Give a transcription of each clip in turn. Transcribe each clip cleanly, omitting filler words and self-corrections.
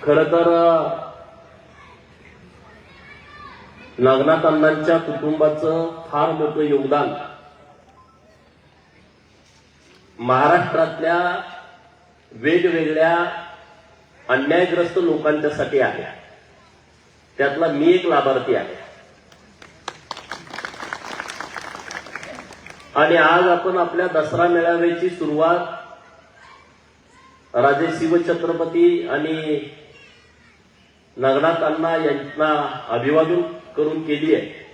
खरं तर नागनाथ अण्णांच्या कुटुंबाचं फार मोठं योगदान महाराष्ट्रातल्या वेगवेगळ्या अन्यायग्रस्त लोकांच्यासाठी आहे. त्यातला मी एक लाभार्थी आहे. आणि आज आपण आपल्या दसरा मेळाव्याची सुरुवात राजे शिवछत्रपती आणि नागनाथ अण्णा यांना अभिवादन करून केली आहे.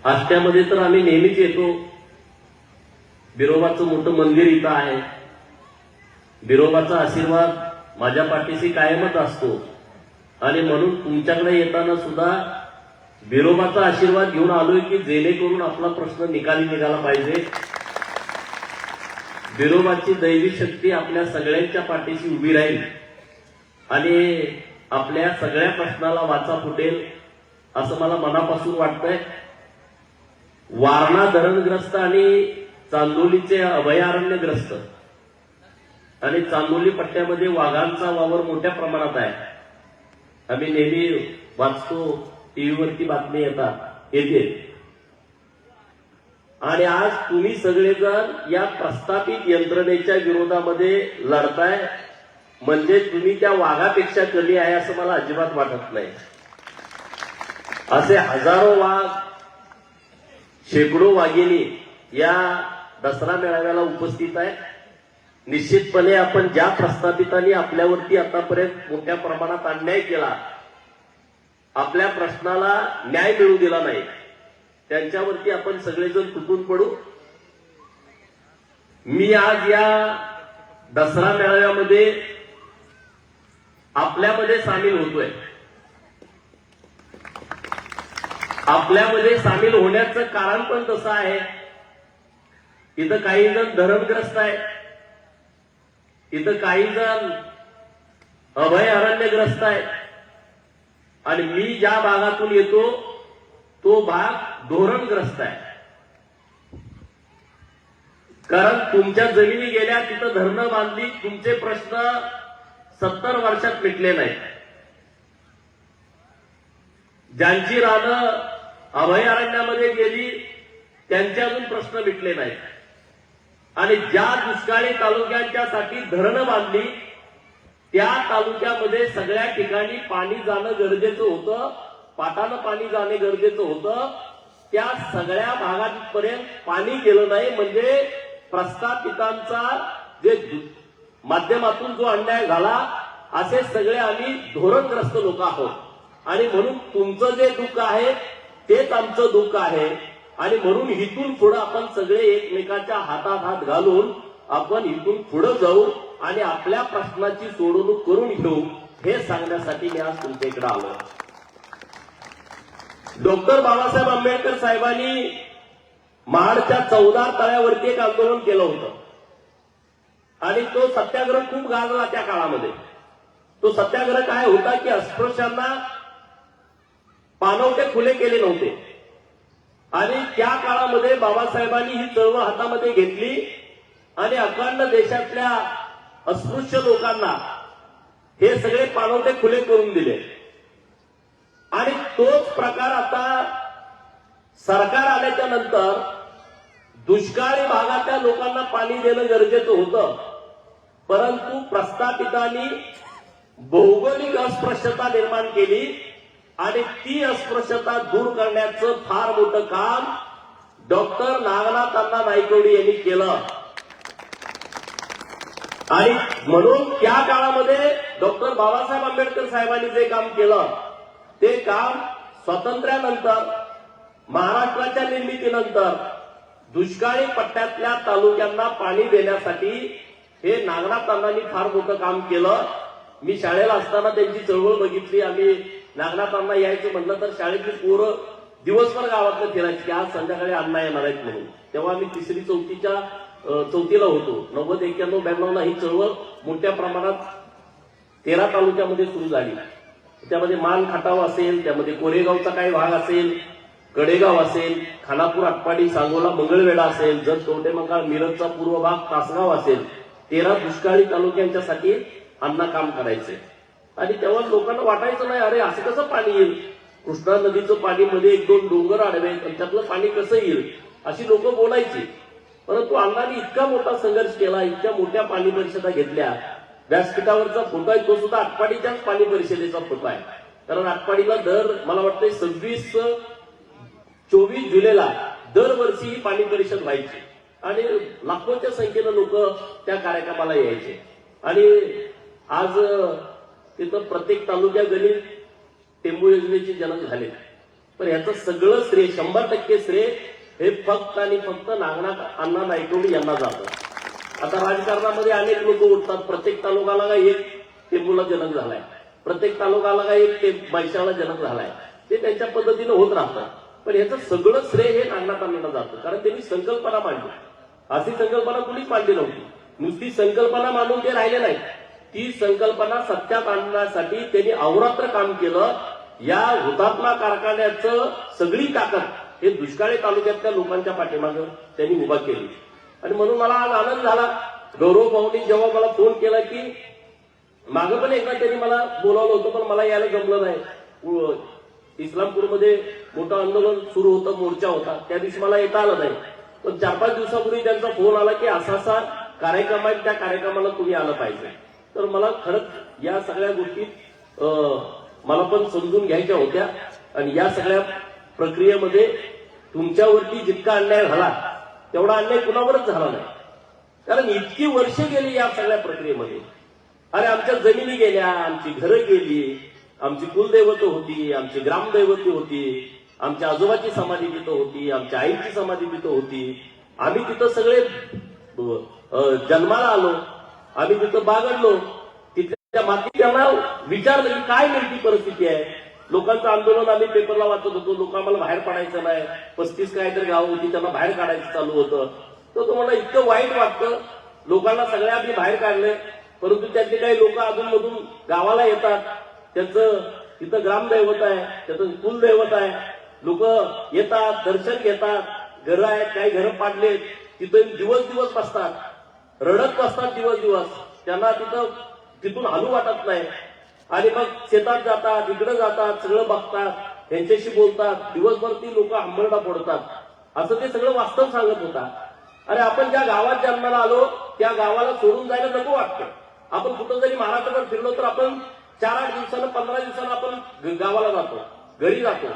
आष्ट्यामध्ये तर आम्ही नेहमीच येतो. बिरोबाचं मोठं मंदिर इथं आहे. बिरोबाचा आशीर्वाद माझ्या पाठीशी कायमच असतो. आणि म्हणून तुमच्याकडे येताना सुद्धा बिरोबाचा आशीर्वाद घेऊन आलोय की जेणेकरून आपला प्रश्न निकाली निघाला पाहिजे. बिरोबाची दैवी शक्ती आपल्या सगळ्यांच्या पाठीशी उभी राहील आणि आपल्या सगळ्या प्रश्नाला वाचा फुटेल असं मला मनापासून वाटतंय. वारणा धरणग्रस्त आणि चांदोलीचे अभयारण्यग्रस्त आणि चांदोली पट्ट्यामध्ये वाघांचा वावर मोठ्या प्रमाणात आहे. आम्ही नेहमी वाचतो, टीव्हीवरती बातमी येते. आणि आज तुम्ही सगळेजण या प्रस्थापित यंत्रणेच्या विरोधामध्ये लढताय म्हणजे तुम्ही त्या वाघापेक्षा कमी आहे असं मला अजिबात वाटत नाही. असे हजारो वाघ, शेकडो वाघिणी या दसरा मेळाव्याला उपस्थित आहे. निश्चितपणे आपण ज्या प्रस्थापितांनी आपल्यावरती आतापर्यंत मोठ्या प्रमाणात अन्याय केला, आपल्या प्रश्नाला न्याय मिळू दिला नाही, त्यांच्यावरती आपण सगळेजण तुटून पडू. मी आज या दसरा मेळाव्यामध्ये आपल्यामध्ये सामील होतोय. आपल्यामध्ये सामील होण्याचं कारण पण तसं आहे. इथं काही जण धरणग्रस्त आहेत, इथं काही जण अभयारण्यग्रस्त आहेत आणि मी ज्या भागातून येतो तो भाग धोरणग्रस्त आहे. कारण तुमच्या जमिनी गेल्या, तिथं धरणं बांधली, तुमचे प्रश्न 70 वर्षात मिटले नाहीत. ज्यांची रानं अभयारण्यामध्ये गेली त्यांचे अजून प्रश्न मिटले नाहीत. आणि ज्या दुष्काळी तालुक्यांच्यासाठी धरणं बांधली त्या तालुक्यामध्ये सगळ्या ठिकाणी पाणी जाणं गरजेचं होतं, पाटानं पाणी जाणे गरजेचं होतं. त्या सगळ्या भागांपर्यंत पाणी गेलं नाही. म्हणजे प्रस्थापितांचा जे माध्यमातून जो अन्याय झाला, असे सगळे आम्ही धोरणग्रस्त लोक आहोत. आणि म्हणून तुमचं जे दुःख आहे तेच आमचं दुःख आहे. आणि म्हणून इथून पुढे आपण सगळे एकमेकाच्या हातात हात घालून आपण इथून पुढे जाऊ आणि आपल्या प्रश्नाची सोडवणूक करून घेऊ, हे सांगण्यासाठी मी आज तुमच्या इकडे आलो. डॉक्टर बाबासाहेब आंबेडकर साहेबांनी महाडच्या 14 तळ्यावरती एक आंदोलन केलं होतं आणि तो सत्याग्रह खूप गाजला त्या काळामध्ये. तो सत्याग्रह काय होता की अस्पृश्यांना पाणवठे खुले केले नव्हते. आणि त्या काळामध्ये बाबासाहेबांनी ही चळवळ हातामध्ये घेतली आणि अखंड देशातल्या अस्पृश्य लोकांना हे सगळे पाणवठे खुले करून दिले. आणि तोच प्रकार आता सरकार आल्याच्या नंतर दुष्काळी भागातल्या लोकांना पाणी देणं गरजेचं होतं, परंतु प्रस्थापितांनी भौगोलिक अस्पृश्यता निर्माण केली आणि ती अस्पृश्यता दूर करण्याचं फार मोठं काम डॉक्टर नागनाथ अण्णा नाईकवडी यांनी केलं. आणि म्हणून त्या काळामध्ये डॉक्टर बाबासाहेब आंबेडकर साहेबांनी जे काम केलं ते काम स्वातंत्र्यानंतर, महाराष्ट्राच्या निर्मितीनंतर दुष्काळी पट्ट्यातल्या तालुक्यांना पाणी देण्यासाठी हे नागनाथ अण्णांनी फार मोठं काम केलं. मी शाळेला असताना त्यांची चळवळ बघितली. आम्ही नागनाथ अण्णा यायचं म्हटलं तर शाळेतली पोरं दिवसभर गावातनं फिरायची की आज संध्याकाळी अण्णा येणार आहेत म्हणून. तेव्हा आम्ही 3री 4थीला होतो. 90, 91, 92 ही चळवळ मोठ्या प्रमाणात 13 तालुक्यामध्ये सुरू झाली. त्यामध्ये मान खटाव असेल, त्यामध्ये कोरेगावचा काही भाग असेल, कडेगाव असेल, खानापूर, आटपाडी, सांगोला, मंगळवेढा असेल, जत, कवठेमंकाळ, मिरजचा पूर्व भाग, तासगाव असेल, 13 दुष्काळी तालुक्यांच्यासाठी अण्णा काम करायचे. आणि तेव्हा लोकांना वाटायचं नाही, अरे असं कसं पाणी येईल, कृष्णा नदीचं पाणी मध्ये 1-2 डोंगर आडवे आणि त्यातलं पाणी कसं येईल, अशी लोक बोलायची. परंतु अण्णांनी इतका मोठा संघर्ष केला, इतक्या मोठ्या पाणी परिषदा घेतल्या. व्यासपीठावरचा फोटो आहे तो सुद्धा आटपाडीच्याच पाणी परिषदेचा फोटो आहे. कारण आटपाडीला मला वाटतं 24 जुलैला दरवर्षी ही पाणी परिषद व्हायची आणि लाखोच्या संख्येनं लोक त्या कार्यक्रमाला यायचे. आणि आज तिथं प्रत्येक तालुक्या गणित टेंबू योजनेचे जनक झाले. पण याचं सगळं श्रेय 100% श्रेय हे फक्त आणि फक्त नागनाथ अण्णा नाईकवडी यांना जातं. आता राजकारणामध्ये अनेक लोक उठतात, प्रत्येक तालुक्याला का एक टेंबूला जनक झालाय, प्रत्येक तालुक्याला का एक मैशाला जनक झालाय, ते त्यांच्या पद्धतीनं होत राहतात. पण याचं सगळं श्रेय हे नागनाथ अण्णांना जातं. कारण त्यांनी संकल्पना मांडली. अशी संकल्पना कुणीच मांडली नव्हती. नुसती संकल्पना मांडून ते राहिले नाही, ती संकल्पना सत्यात आणण्यासाठी त्यांनी अहोरात्र काम केलं. या हुतात्मा कारखान्याचं सगळी ताकद हे दुष्काळी तालुक्यातल्या लोकांच्या पाठीमागं त्यांनी उभा केली. आणि म्हणून मला आज आनंद झाला. गौरव भाऊनी जेव्हा मला फोन केला की मागं पण एकदा त्यांनी मला बोलावलं होतं, पण मला यायला जमलं नाही. इस्लामपूरमध्ये मोठं आंदोलन सुरू होतं, मोर्चा होता, त्या दिवशी मला येता आलं नाही. पण 4-5 दिवसापूर्वी त्यांचा फोन आला की असा कार्यक्रम आहे, त्या कार्यक्रमाला तुम्ही आलं पाहिजे. तर मला खरंच या सगळ्या गोष्टी मला पण समजून घ्यायच्या होत्या. आणि या सगळ्या प्रक्रियेमध्ये तुमच्यावरती जितका अन्याय झाला तेवढा अन्याय कुणावरच झाला नाही. कारण इतकी वर्ष गेली या सगळ्या प्रक्रियेमध्ये. अरे आमच्या जमिनी गेल्या, आमची घरं गेली, आमची कुलदैवत होती, आमची ग्रामदैवत होती, आमच्या आजोबाची समाधी तिथं होती, आमच्या आईची समाधी तिथं होती. आम्ही तिथं सगळे जन्माला आलो, आम्ही तिथं बागडलो. तिथल्या मातीत त्यांना विचारलं की काय नेमकी परिस्थिती आहे. लोकांचं आंदोलन आम्ही पेपरला वाचत होतो, लोक आम्हाला बाहेर पडायचं नाही, 35 काहीतरी गाव होती त्यांना बाहेर काढायचं चालू होतं. तर तुम्हाला इतकं वाईट वाटतं. लोकांना सगळ्या आम्ही बाहेर काढले, परंतु त्यातले काही लोक अधूनमधून गावाला येतात, त्यांचं तिथं ग्रामदैवत आहे, त्याचं कुलदैवत आहे. लोक येतात, दर्शन घेतात, घरं आहेत, काही घरं पाडलेत, तिथं दिवस बसतात, रडत बसतात दिवस. त्यांना तिथून हलू वाटत नाही. आणि मग शेतात जातात, इकडे जातात, सगळं बघतात, त्यांच्याशी बोलतात, दिवसभर ती लोक आंबरडा फोडतात. असं ते सगळं वास्तव सांगत होता. अरे आपण ज्या गावात जन्माला आलो त्या गावाला सोडून जायला नको वाटतं. आपण कुठं जरी महाराष्ट्रात फिरलो तर आपण 4-8 दिवसानं 15 दिवसानं आपण गावाला जातो, घरी जातो.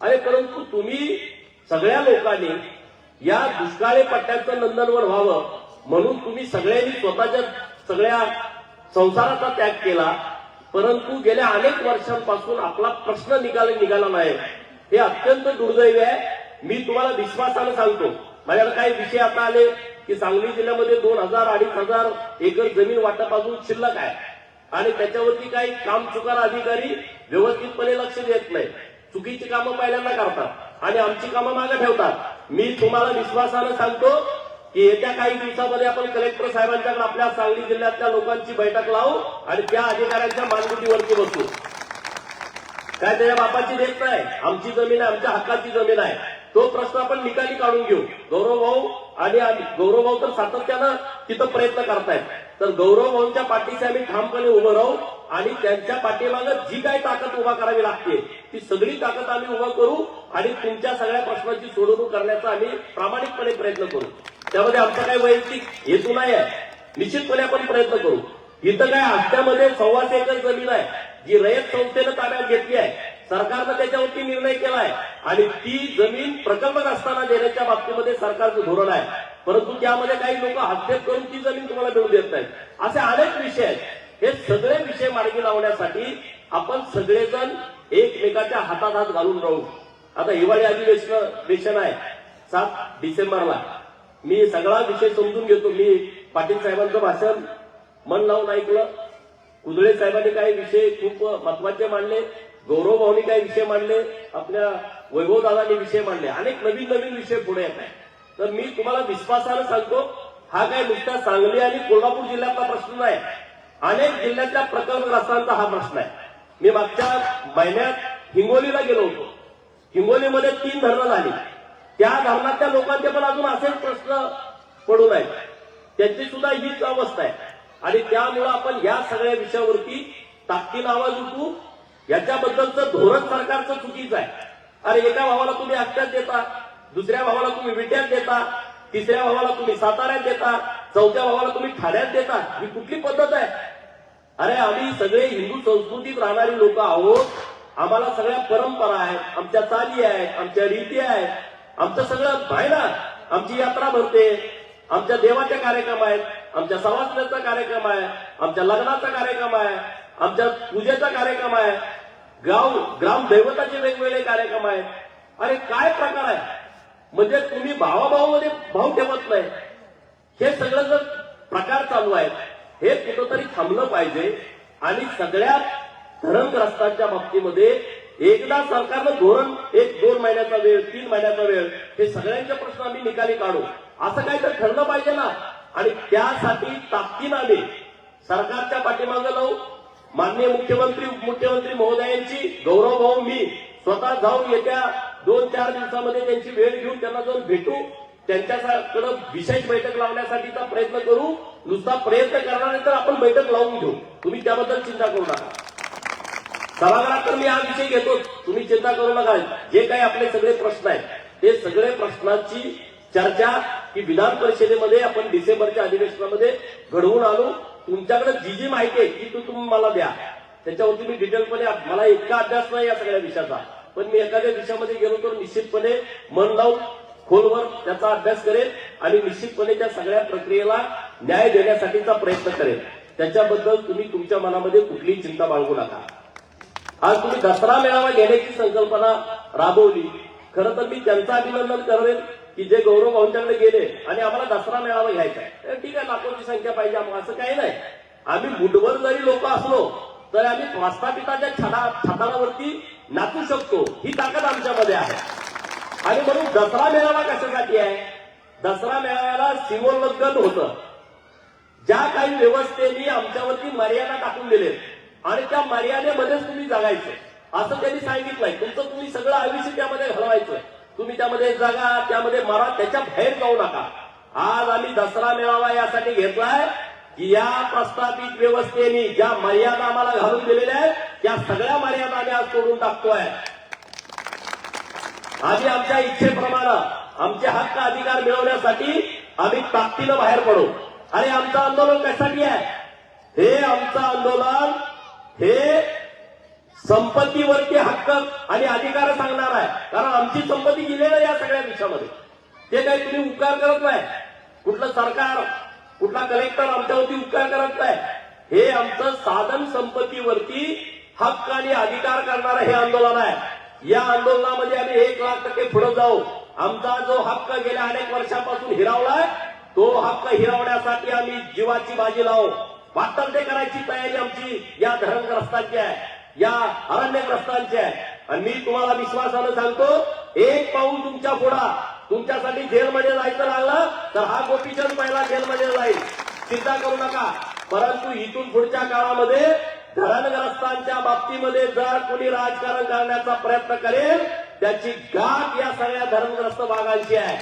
अरे परंतु तुम्ही सगळ्या लोकांनी या दुष्काळी पट्ट्याचं नंदनवन व्हावं म्हणून तुम्ही सगळ्यांनी स्वतःच्या सगळ्या संसाराचा त्याग केला. परंतु गेल्या अनेक वर्षांपासून आपला प्रश्न निघाला नाही. हे अत्यंत दुर्दैवी आहे. मी तुम्हाला विश्वासानं सांगतो, माझ्याकडे काही विषय आता आले की सांगली जिल्ह्यामध्ये 2000-2500 एकर जमीन वाटप अजून शिल्लक आहे आणि त्याच्यावरती काही काम चुकार अधिकारी व्यवस्थितपणे लक्ष देत नाही, चुकीची कामं पहिल्यांदा करतात आणि आमची कामं मागे ठेवतात. मी तुम्हाला विश्वासानं सांगतो की येत्या काही दिवसामध्ये आपण कलेक्टर साहेबांच्याकडे आपल्या सांगली जिल्ह्यातल्या लोकांची बैठक लावू आणि त्या अधिकाऱ्यांच्या मानगुटीवरती बसू. काय त्याच्या बापाची देत नाही, आमची जमीन आहे, आमच्या हक्काची जमीन आहे, तो प्रश्न आपण निकाली काढून घेऊ. गौरव भाऊ तर सातत्यानं तिथं प्रयत्न करतायत. तर गौरव भाऊंच्या पाठीशी आम्ही ठामपणे उभं राहू आणि त्यांच्या पाठीमागं जी काही ताकद उभा करावी लागते ती सगळी ताकद आम्ही उभा करू आणि तुमच्या सगळ्या प्रश्नांची सोडवणूक करण्याचा आम्ही प्रामाणिकपणे प्रयत्न करू. त्यामध्ये आमचा काही वैयक्तिक हेतू नाही आहे, निश्चितपणे आपण प्रयत्न करू. इथं काय हप्त्यामध्ये 1.25 एकर जमीन आहे जी रयत संस्थेनं ताब्यात घेतली आहे. सरकारनं त्याच्यावरती निर्णय केलाय आणि ती जमीन प्रकल्पग्रस्तांना देण्याच्या बाबतीमध्ये सरकारचं धोरण आहे. परंतु त्यामध्ये काही लोक हस्तक्षेप करून ती जमीन तुम्हाला मिळवून देत नाहीत. असे अनेक विषय आहेत. हे सगळे विषय मार्गी लावण्यासाठी आपण सगळेजण एकमेकाच्या हातात हात घालून राहू. आता हिवाळी अधिवेशन आहे 7 डिसेंबरला. मी सगळा विषय समजून घेतो. मी पाटील साहेबांचं भाषण मन लावून ऐकलं. कुदळे साहेबांनी काही विषय खूप महत्वाचे मांडले, गौरव भाऊनी काही विषय मांडले, आपल्या वैभव दादांनी विषय मांडले, अनेक नवीन विषय पुढे येत आहेत. तर मी तुम्हाला विश्वासानं सांगतो, हा काय नुसता सांगली आणि कोल्हापूर जिल्ह्यातला प्रश्न नाही, अनेक जिल्ह्यातल्या प्रकल्पग्रस्तांचा हा प्रश्न आहे. मी मागच्या महिन्यात हिंगोलीला गेलो होतो. हिंगोलीमध्ये 3 धरणं झाली. त्या धरणातल्या लोकांचे पण अजून असेच प्रश्न पडून आहेत. त्यांची सुद्धा हीच अवस्था आहे. आणि त्यामुळं आपण या सगळ्या विषयावरती ताकदीनं आवाज उठवू. याच्याबद्दलचं धोरण सरकारचं चुकीचं आहे. अरे एका भावाला तुम्ही अख्त्यात देता, दुसऱ्या भावाला तुम्ही विट्यात देता, तिसऱ्या भावाला तुम्ही साताऱ्यात देता, चौथ्या भावाला तुम्ही ठाण्यात देता. ही कुठली पद्धत आहे? अरे आम्ही सगळे हिंदू संस्कृतीत राहणारी लोक आहोत. आम्हाला सगळ्या परंपरा आहेत, आमच्या चाली आहेत, आमच्या रीती आहेत, आमचं सगळं आहे ना. आमची यात्रा भरते, आमच्या देवाचे कार्यक्रम आहेत, आमच्या सवासण्याचा कार्यक्रम आहे, आमच्या लग्नाचा कार्यक्रम आहे, आमच्या पूजेचा कार्यक्रम आहे, ग्रामदैवताचे वेगवेगळे कार्यक्रम आहेत. अरे काय प्रकार आहे? म्हणजे तुम्ही भावाभावामध्ये भाव ठेवत नाही. हे सगळं जर प्रकार चालू आहेत, हे कुठंतरी थांबलं पाहिजे. आणि सगळ्या धरणग्रस्तांच्या बाबतीमध्ये एकदा सरकारनं धोरण 1-2 महिन्याचा वेळ, 3 महिन्याचा वेळ, हे सगळ्यांचे प्रश्न आम्ही निकाली काढू, असं काहीतरी ठरलं पाहिजे ना. आणि त्यासाठी ताकदीनं आम्ही सरकारच्या पाठीमागे लावू. माननीय मुख्यमंत्री महोदयांची गौरव भाऊ मी स्वतः जाऊन येत्या 2-4 दिवसामध्ये त्यांची वेळ घेऊन त्यांना जाऊन भेटू. त्यांच्याकडे विशेष बैठक लावण्यासाठीचा प्रयत्न करू. नुसता प्रयत्न करणार नाही तर आपण बैठक लावून घेऊ. तुम्ही त्याबद्दल चिंता करू नका. सभागृहात तर मी हा विषय घेतो, तुम्ही चिंता करू नका. जे काही आपले सगळे प्रश्न आहेत ते सगळे प्रश्नांची चर्चा ही विधान परिषदेमध्ये आपण डिसेंबरच्या अधिवेशनामध्ये घडवून आणू. तुमच्याकडे जी माहिती आहे ती तुम्ही मला द्या. त्याच्यावरती मी डिटेलपणे, मला इतका अभ्यास नाही या सगळ्या विषयाचा, पण मी एखाद्या विषयामध्ये गेलो तर निश्चितपणे मन लावून खोलवर त्याचा अभ्यास करेल आणि निश्चितपणे त्या सगळ्या प्रक्रियेला न्याय देण्यासाठीचा प्रयत्न करेल. त्याच्याबद्दल तुम्ही तुमच्या मनामध्ये कुठलीही चिंता बाळगू नका. आज तुम्ही दसरा मेळावा घेण्याची संकल्पना राबवली. खरं तर मी त्यांचं अभिनंदन करेन की जे गौरव भाऊंच्याकडे गेले आणि आम्हाला दसरा मेळावा घ्यायचा आहे. ठीक आहे, लाखोची संख्या पाहिजे, असं काही नाही. आम्ही मुठभर जरी लोक असलो तर आम्ही प्रस्थापिताच्या छतावरती नाचू शकतो. ही ताकद आमच्यामध्ये आहे. आणि म्हणून दसरा मेळावा कशासाठी आहे? दसरा मेळाव्याला सीमोल्लंघन होतं. ज्या काही व्यवस्थेने आमच्यावरती मर्यादा टाकून दिले आणि त्या मर्यादेमध्येच तुम्ही जगायचं असं त्यांनी सांगितलंय. तुमचं तुम्ही सगळं आयुष्य त्यामध्ये घालवायचं. तुम्ही त्यामध्ये जगा, त्यामध्ये मारा, त्याच्या बाहेर जाऊ नका. आज आम्ही दसरा मेळावा यासाठी घेतलाय की या प्रस्थापित व्यवस्थेने ज्या मर्यादा आम्हाला घालून दिलेल्या आहेत त्या सगळ्या मर्यादा आम्ही आज तोडून टाकतोय. आम्ही आमच्या इच्छेप्रमाणे आमचे हक्क अधिकार मिळवण्यासाठी आम्ही ताकदीनं बाहेर पडू. आणि आमचं आंदोलन कशासाठी आहे? हे आमचं आंदोलन हे संपत्तीवरती हक्क आणि अधिकार सांगणार आहे. कारण आमची संपत्ती गेलेली आहे या सगळ्या विषयामध्ये. ते काही तुम्ही उपकार करत नाही. कुठलं सरकार, कुठला कलेक्टर आमच्यावरती उपकार करत नाही. हे आमचं साधन संपत्तीवरती हक्क आणि अधिकार करणारं हे आंदोलन आहे. या आंदोलनामध्ये आम्ही 1,00,000% पुढे जाऊ. आमचा जो हक्क गेल्या अनेक वर्षापासून हिरावलाय तो हक्क हिरावण्यासाठी आम्ही जीवाची बाजी लावू. वाटतं ते करायची तयारी आमची या धरणग्रस्तांची आहे, या अरण्यग्रस्तांची आहे. आणि मी तुम्हाला विश्वासानं सांगतो, एक पाऊल तुमच्या पुढा तुमच्यासाठी जेलमध्ये जायचं लागलं तर हा गोपीचंद पहिला जेलमध्ये जाईल. चिंता करू नका. परंतु इथून पुढच्या काळामध्ये धरणग्रस्तांच्या बाबतीमध्ये जर कोणी राजकारण करण्याचा प्रयत्न करेल त्याची गाठ या सगळ्या धरणग्रस्त भागांची आहे.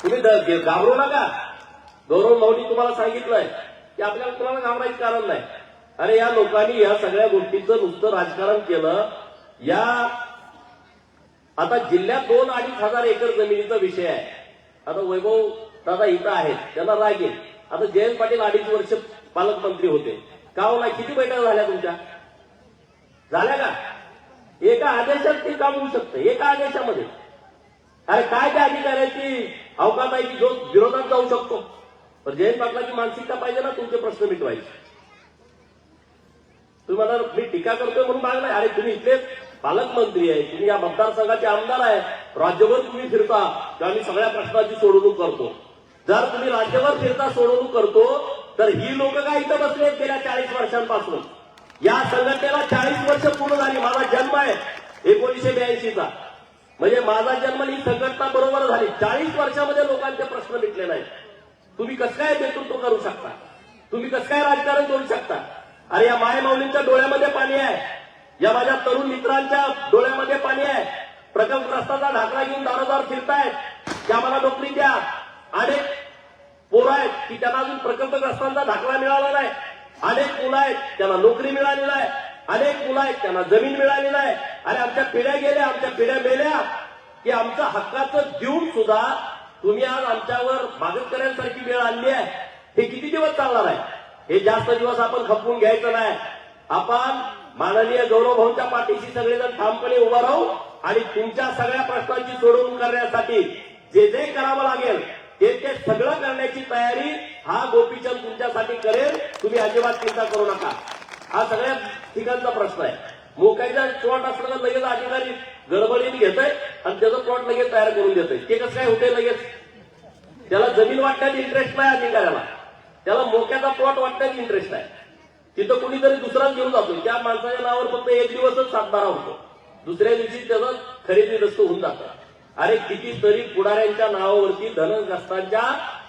तुम्ही घाबरू नका. गौरव भाऊनी तुम्हाला सांगितलंय की आपल्याला तुम्हाला घाबरायचं कारण नाही. अरे या लोकांनी या सगळ्या गोष्टीचं नुसतं राजकारण केलं. या आता जिल्ह्यात 2-2.5 हजार एकर जमिनीचा विषय आहे. आता वैभव दादा इथं आहेत, त्यांना राग येईल. आता जयंत पाटील 2.5 वर्ष पालकमंत्री होते. का हो नाही? किती बैठका झाल्या तुमच्या? झाल्या का? एका आदेशात ते काम होऊ शकतं, एका आदेशामध्ये. अरे काय त्या अधिकाऱ्याची अवकाश आहे की जो विरोधात जाऊ शकतो? पण जयंत पाटलाची मानसिकता पाहिजे ना तुमचे प्रश्न मिटवायचे. तुम्ही मला मी टीका करतोय म्हणून माग नाही. अरे तुम्ही इथले पालकमंत्री आहे, तुम्ही या मतदारसंघाचे आमदार आहे, राज्यभर तुम्ही फिरता तर आम्ही सगळ्या प्रश्नाची सोडवणूक करतो. जर तुम्ही राज्यभर फिरता सोडवणूक करतो तर ही लोक काय इथं बसलेत गेल्या 40 वर्षांपासून? या संघटनेला 40 वर्ष पूर्ण झाली. माझा जन्म आहे 1982चा, म्हणजे माझा जन्म ही संघटना बरोबर झाली. 40 वर्षामध्ये लोकांचे प्रश्न मिटले नाहीत. तुम्ही कसं काय नेतृत्व करू शकता? तुम्ही कसं काय राजकारण करू शकता? अरे या मायमाऊलींच्या डोळ्यामध्ये पाणी आहे, या माझ्या तरुण मित्रांच्या डोळ्यामध्ये पाणी आहे. प्रकल्पग्रस्ताचा ढाकळा घेऊन दारोदार फिरतायत की आम्हाला नोकरी द्या. अनेक पोरं आहेत की त्यांना अजून प्रकल्पग्रस्तांचा दाखला मिळाला नाही, अनेक मुलं आहेत त्यांना नोकरी मिळाली नाही, अनेक मुलं आहेत त्यांना जमीन मिळाली नाही, आणि आमच्या पिढ्या गेल्या, आमच्या पिढ्या मेल्या की आमचं हक्काचं देऊन सुद्धा तुम्ही आज आमच्यावर मागणकऱ्यांसारखी वेळ आणली आहे. हे किती दिवस चालणार आहे? हे जास्त दिवस आपण खपवून घ्यायचं नाही. आपण माननीय गौरव भाऊंच्या पाठीशी सगळेजण ठामपणे उभा राहू आणि तुमच्या सगळ्या प्रश्नांची सोडवणूक करण्यासाठी जे जे करावं लागेल ते सगळं करण्याची तयारी हा गोपीचंद तुमच्यासाठी करेल. तुम्ही अजिबात चिंता करू नका. हा सगळ्या ठिकाणचा प्रश्न आहे. मोकाईचा प्लॉट असलं तर लगेच अधिकारी गडबडीने घेतोय आणि त्याचं प्लॉट लगेच तयार करून देतोय. ते कसं काय होतंय? लगेच त्याला जमीन वाटण्यात इंटरेस्ट नाही अधिकाऱ्याला, त्याला मोक्याचा प्लॉट वाटण्यात इंटरेस्ट आहे. तिथं कुणीतरी दुसराच घेऊन जातो. त्या माणसाच्या नावावर फक्त एक दिवसच सातबारा होतो, दुसऱ्या दिवशी त्याचं खरेदी रस्त होऊन जातं. अरे कितीतरी पुढाऱ्यांच्या नावावरती धनग्रस्तांच्या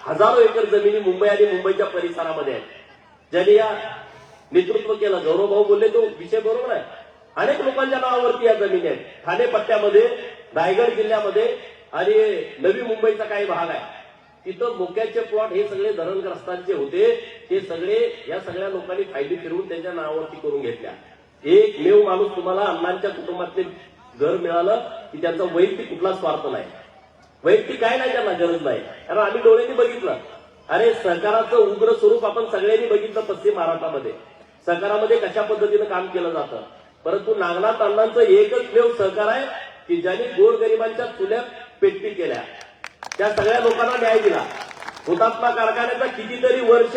हजारो एकर जमिनी मुंबई आणि मुंबईच्या परिसरामध्ये आहेत. ज्यांनी या नेतृत्व केलं, गौरव भाऊ बोलले तो विषय बरोबर आहे. अनेक लोकांच्या नावावरती या जमिनी आहेत. ठाणे पट्ट्यामध्ये, रायगड जिल्ह्यामध्ये आणि नवी मुंबईचा काही भाग आहे. तिथं मोक्याचे प्लॉट हे सगळे धरणग्रस्तांचे होते. ते सगळे या सगळ्या लोकांनी फायदे फिरवून त्यांच्या नावावरती करून घेतल्या. एकमेव माणूस तुम्हाला अण्णांच्या कुटुंबातले घर मिळालं की त्यांचा वैयक्तिक कुठला स्वार्थ नाही, वैयक्तिक काय नाही, त्यांना गरज नाही. कारण आम्ही डोळ्यांनी बघितलं. अरे सहकाराचं उग्र स्वरूप आपण सगळ्यांनी बघितलं पश्चिम महाराष्ट्रामध्ये. सहकारामध्ये कशा पद्धतीनं काम केलं जातं. परंतु नागनाथ अण्णांचं एकच वेळ सहकार आहे की ज्यांनी गोरगरिबांच्या चुल्या पेटणी केल्या, त्या सगळ्या लोकांना न्याय दिला. हुतात्मा कारखान्याचा कितीतरी वर्ष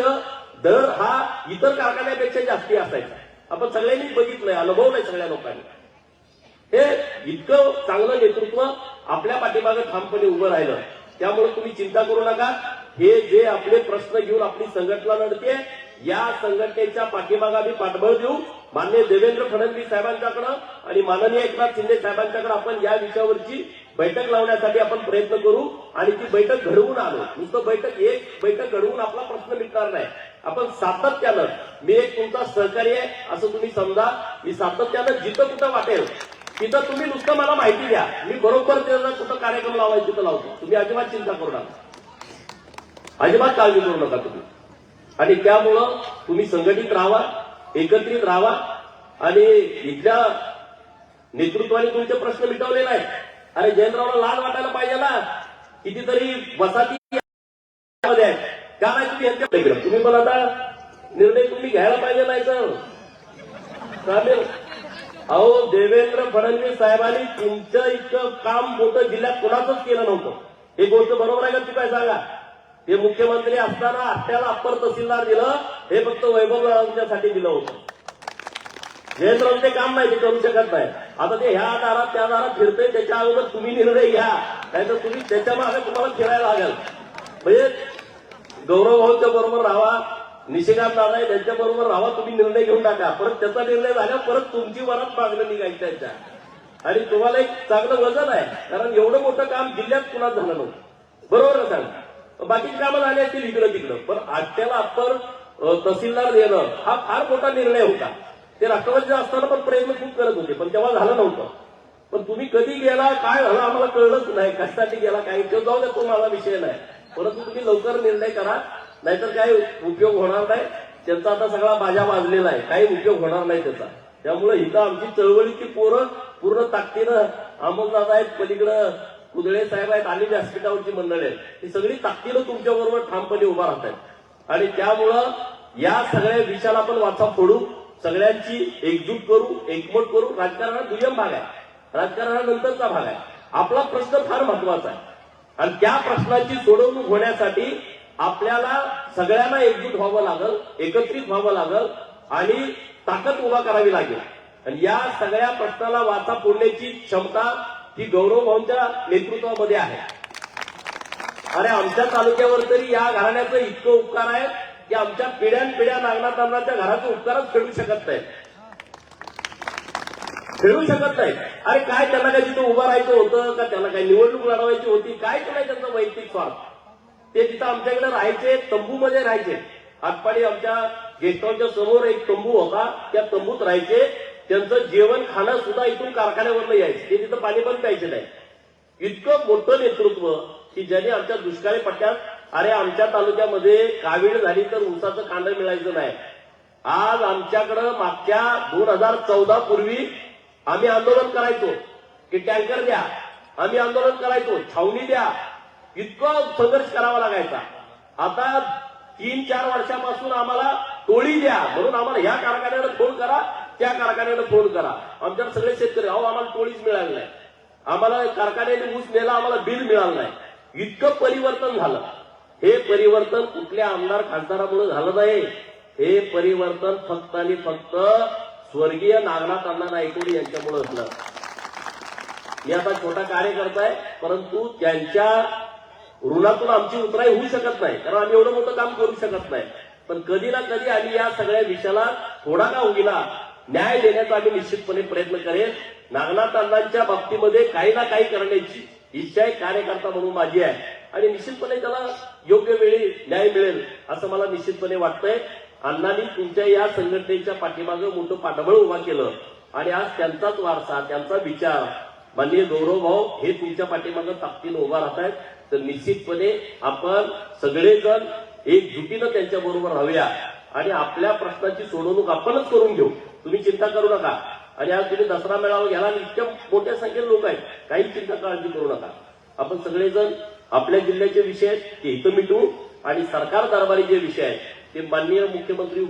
दर हा इतर कारखान्यापेक्षा जास्ती असायचा. आपण सगळ्यांनी बघितलंय, अनुभवलंय सगळ्या लोकांनी. हे इतकं चांगलं नेतृत्व आपल्या पाठीमागे ठामपणे उभं राहिलं. त्यामुळे तुम्ही चिंता करू नका. हे जे आपले प्रश्न घेऊन आपली संघटना लढते, या संघटनेच्या पाठीमागे आम्ही पाठबळ देऊ. माननीय देवेंद्र फडणवीस साहेबांच्याकडे आणि माननीय एकनाथ शिंदे साहेबांच्याकडे आपण या विषयावरची बैठक लावण्यासाठी आपण प्रयत्न करू आणि ती बैठक घडवून आणू. नुसतं एक बैठक घडवून आपला प्रश्न मिटणार नाही. आपण सातत्यानं, मी एक तुमचा सहकारी आहे असं तुम्ही समजा. मी सातत्यानं जिथं कुठं वाटेल तिथं तुम्ही नुसतं मला माहिती द्या, मी बरोबर त्याचा कुठं कार्यक्रम लावायचा तिथं लावतो. तुम्ही अजिबात चिंता करू नका, अजिबात काळजी करू नका तुम्ही. आणि त्यामुळं तुम्ही संघटित राहावा, एकत्रित राहावा आणि इथल्या नेतृत्वाने तुमचे प्रश्न मिटवले नाहीत. अरे जयंतरावला लाज वाटायला पाहिजे ना. कितीतरी वसाहती आहेत, का नाही तुम्ही यांच्या तुम्ही पण आता निर्णय तुम्ही घ्यायला पाहिजे. नाही तर अहो देवेंद्र फडणवीस साहेबांनी तुमचं इतकं काम मोठं जिल्ह्यात कुणाचंच केलं नव्हतं. ही गोष्ट बरोबर आहे का? ती काय सांगा. ते मुख्यमंत्री असताना आष्ट्याला अप्पर तहसीलदार दिलं, हे फक्त वैभव रावांच्यासाठी दिलं होतं. जयंतरावचे काम नाही, ते करू शकत नाही. आता ते ह्या दारात त्या दारात फिरतंय, त्याच्या अगोदर तुम्ही निर्णय घ्या, नाहीतर तुम्ही त्याच्या मागे तुम्हाला फिरायला लागेल. म्हणजे गौरव भाऊंच्या बरोबर राहावा, निशिकांत दादा आहे त्यांच्या बरोबर राहावा, तुम्ही निर्णय घेऊन टाका. परत त्याचा निर्णय झाल्यावर परत तुमची वरात मागणं निघायची त्यांच्या. आणि तुम्हाला एक चांगलं वजन आहे, कारण एवढं मोठं काम जिल्ह्यात कुणाच झालं नव्हतं. बरोबर ना सांग. बाकीची कामं झाली असतील इकडं तिकडं, पण आष्ट्याला अप्पर तहसीलदार देणं हा फार मोठा निर्णय होता. ते राष्ट्रवादीचे असताना पण प्रयत्न खूप करत होते, पण तेव्हा झालं नव्हतं. पण तुम्ही कधी गेला, काय झालं आम्हाला कळलंच नाही. कशासाठी गेला, काय जाऊ द्या, तो माझा विषय नाही. परंतु तुम्ही लवकर निर्णय करा, नाहीतर काही उपयोग होणार नाही. त्यांचा आता सगळा बाजा वाजलेला आहे, काही उपयोग होणार नाही त्याचा. त्यामुळे इथं आमची चळवळीची पोरं पूर्ण ताकदीनं, अमोलदादा आहेत, पलीकडं कुदळे साहेब आहेत, आणि व्यासपीठावरची मंडळी आहेत, ही सगळी ताकदीनं तुमच्याबरोबर ठामपणे उभा राहत आहेत. आणि त्यामुळं या सगळ्या विषयाला आपण वाचा फोडू, सगळ्यांची एकजूट करू, एकमत करू. राजकारण हा दुय्यम भाग आहे, राजकारणानंतरचा भाग आहे. आपला प्रश्न फार महत्वाचा आहे आणि त्या प्रश्नाची सोडवणूक होण्यासाठी आपल्याला सगळ्यांना एकजूट व्हावं लागल, एकत्रित व्हावं लागल आणि ताकद उभा करावी लागेल. आणि या सगळ्या प्रश्नाला वाचा फोडण्याची क्षमता ही गौरव भाऊंच्या नेतृत्वामध्ये आहे. अरे आमच्या तालुक्यावर तरी या घराण्याचं इतकं उपकार आहे की आमच्या पिढ्यानपिढ्या नागनाथ अण्णांच्या घराचे उपकारच फेडू शकत नाहीत, फेडू शकत नाहीत. अरे काय त्यांना काय तिथं उभं राहायचं होतं का, त्यांना काय निवडणूक लढवायची होती, काय नाही त्यांचा वैयक्तिक स्वार्थ. ते तिथं आमच्याकडे राहायचे, तंबूमध्ये राहायचे. आटपाडी आमच्या गेस्ट हाऊसच्या समोर एक तंबू होता, त्या तंबूत राहायचे. त्यांचं जेवण खाणं सुद्धा इथून कारखान्यावरनं यायचं, ते तिथं पाणी पण प्यायचे नाही. इतकं मोठं नेतृत्व की ज्याने आमच्या दुष्काळी पट्ट्यात अरे आमच्या तालुक्यामध्ये कावीळ झाली तर ऊसाचं कांड मिळायचं नाही. आज आमच्याकडं मागच्या 2014 पूर्वी आम्ही आंदोलन करायचो की टँकर द्या, आम्ही आंदोलन करायचो छावणी द्या, इतकं संघर्ष करावा लागायचा. आता 3-4 वर्षापासून आम्हाला टोळी द्या म्हणून आम्हाला ह्या कारखान्याला फोन करा, त्या कारखान्याला फोन करा. आमच्याकडे सगळे शेतकरी अहो आम्हाला टोळीच मिळाली नाही, आम्हाला कारखान्याने ऊस नेला, आम्हाला बिल मिळालं नाही. इतकं परिवर्तन झालं. हे परिवर्तन कुठल्या आमदार खासदारामुळे झालं नाही. हे परिवर्तन फक्त आणि फक्त स्वर्गीय नागनाथ अण्णा नायकवडी यांच्यामुळे झालं. मी आता छोटा कार्यकर्ता आहे, परंतु त्यांच्या ऋणातून आमची उतराई होऊ शकत नाही, कारण आम्ही एवढं मोठं काम करू शकत नाही. पण कधी ना कधी आम्ही या सगळ्या विषयाला थोडा का होईना न्याय देण्याचा आम्ही निश्चितपणे प्रयत्न करेल. नागनाथ अण्णांच्या बाबतीमध्ये काही ना काही करण्याची इच्छा आहे कार्यकर्ता म्हणून माझी आहे, आणि निश्चितपणे त्याला योग्य वेळी न्याय मिळेल असं मला निश्चितपणे वाटतंय. अण्णांनी तुमच्या या संघटनेच्या पाठीमागे मोठं पाठबळ उभा केलं, आणि आज त्यांचाच वारसा, त्यांचा विचार माननीय गौरव भाऊ हे तुमच्या पाठीमागे ताकदीनं उभा राहत आहेत. तर निश्चितपणे आपण सगळेजण एकजुटीनं त्यांच्या बरोबर राहूया आणि आपल्या प्रश्नाची सोडवणूक आपणच करून घेऊ. तुम्ही चिंता करू नका. आणि आज तुम्ही दसरा मेळावा घ्याला, इतक्या मोठ्या संख्येने लोक आहेत, काही चिंता काळजी करू नका. आपण सगळेजण आपल्या जिल्ह्याचे विषय आहेत ते इथं मिटवू, आणि सरकार दरबारी जे विषय आहेत ते माननीय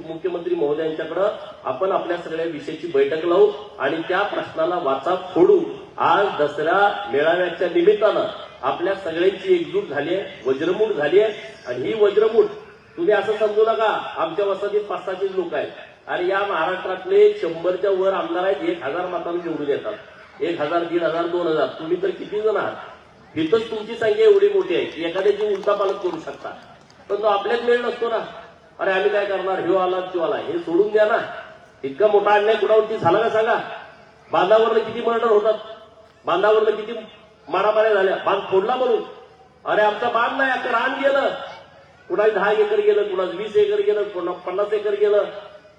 मुख्यमंत्री महोदयांच्याकडे आपण आपल्या सगळ्या विषयाची बैठक लावू आणि त्या प्रश्नाला वाचा फोडू. आज दसरा मेळाव्याच्या निमित्तानं आपल्या सगळ्यांची एकजूट झाली आहे, वज्रमूठ झाली आहे. आणि ही वज्रमूठ तुम्ही असं समजू नका आमच्या वसतीत 500 लोक आहेत. आणि या महाराष्ट्रातले 100च्या वर आमदार आहेत, 1000 मतांनी निवडून येतात. 1000, 1500, 2000, तुम्ही तर किती जण आहात. इथंच तुमची संख्या एवढी मोठी आहे की एखाद्याची उलटा पालट करू शकता, पण तो आपल्याच वेळ नसतो ना. अरे आम्ही काय करणार, ह्यो आला तो आला, हे सोडून द्या ना. इतका मोठा अन्याय कुणावरती झाला का सांगा. बांधावरनं किती मर्डर होतात, बांधावरनं किती मारामाऱ्या झाल्या, बांध फोडला म्हणून. अरे आमचा बांध नाही, आता रान गेलं, कुणाला 10 एकर गेलं, कुणाला 20 एकर गेलं, कुणाला 50 एकर गेलं,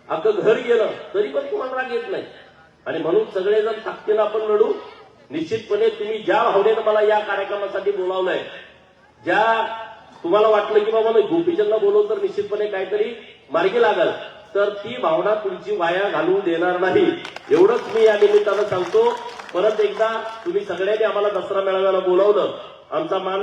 अख्खं घर गेलं, तरी पण तुम्हाला राग येत नाही. आणि म्हणून सगळेजण ताकदीनं आपण लढू. निश्चितपणे तुम्ही ज्या भावनेनं मला या कार्यक्रमासाठी बोलावलंय, ज्या तुम्हाला वाटलं की बाबा गोपीचंदला बोलवलं तर निश्चितपणे काहीतरी मार्गी लागल, तर ती भावना तुमची वाया घालवू देणार नाही, एवढंच मी या निमित्तानं सांगतो. परत एकदा तुम्ही सगळ्यांनी आम्हाला दसरा मेळाव्याला बोलावलं, आमचा मान